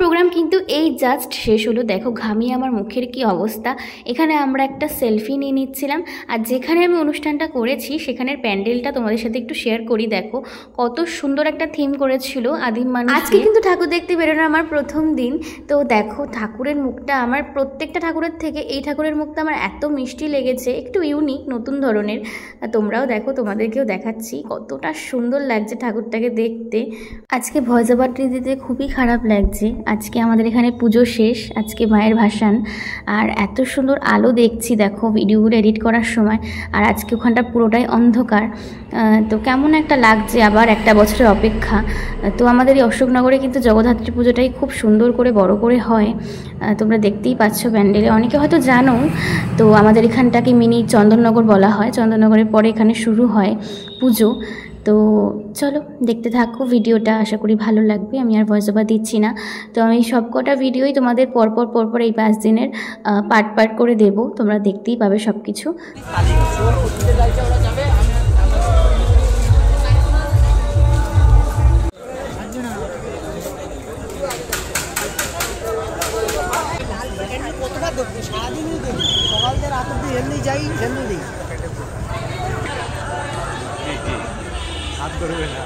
Programme কিন্তু এই just শেষ হলো। দেখো ঘামিয়ে আমার মুখের কি অবস্থা। এখানে আমরা একটা সেলফি নিয়ে নিচ্ছিলাম, আর যেখানে আমি অনুষ্ঠানটা করেছি সেখানের প্যান্ডেলটা তোমাদের সাথে একটু শেয়ার করি। দেখো কত সুন্দর একটা থিম করেছিল আদিম মানুষ। আজকে কিন্তু ঠাকুর দেখতে বেরোনো আমার প্রথম দিন। তো দেখো ঠাকুরের মুখটা আমার প্রত্যেকটা ঠাকুরের থেকে এই ঠাকুরের মুখটা আমার এত মিষ্টি লেগেছে, একটু ইউনিক নতুন ধরনের। তোমরাও দেখো, তোমাদেরকেও দেখাচ্ছি কতটা সুন্দর লাগছে ঠাকুরটাকে দেখতে। আজকে ভয়েস ওভারটি দিতে খুবই খারাপ লাগছে। আজকে আমাদের এখানে পুজো শেষ, আজকে মায়ের ভাসান, আর এত সুন্দর আলো দেখছি দেখো ভিডিওগুলো এডিট করার সময়। আর আজকে ওখানটা পুরোটাই অন্ধকার, তো কেমন একটা লাগছে, আবার একটা বছরের অপেক্ষা। তো আমাদের এই অশোকনগরে কিন্তু জগদ্ধাত্রী পুজোটাই খুব সুন্দর করে বড় করে হয়, তোমরা দেখতেই পাচ্ছ প্যান্ডেলে, অনেকে হয়তো জানো। তো আমাদের এখানটাকে মিনি চন্দননগর বলা হয়, চন্দননগরের পরে এখানে শুরু হয় পুজো। তো চলো দেখতে থাকো ভিডিওটা, আশা করি ভালো লাগবে। আমি আর ভয়েস ওভার দিচ্ছি না, তো আমি সব কটা ভিডিওই তোমাদের পরপর এই 5 দিনের পার্ট করে দেব, তোমরা দেখতেই পাবে সব কিছু। সারাদিনই দেখি, সকাল থেকে রাত অব্দি এমনি যাই, এমনি দিই হাত করবে না।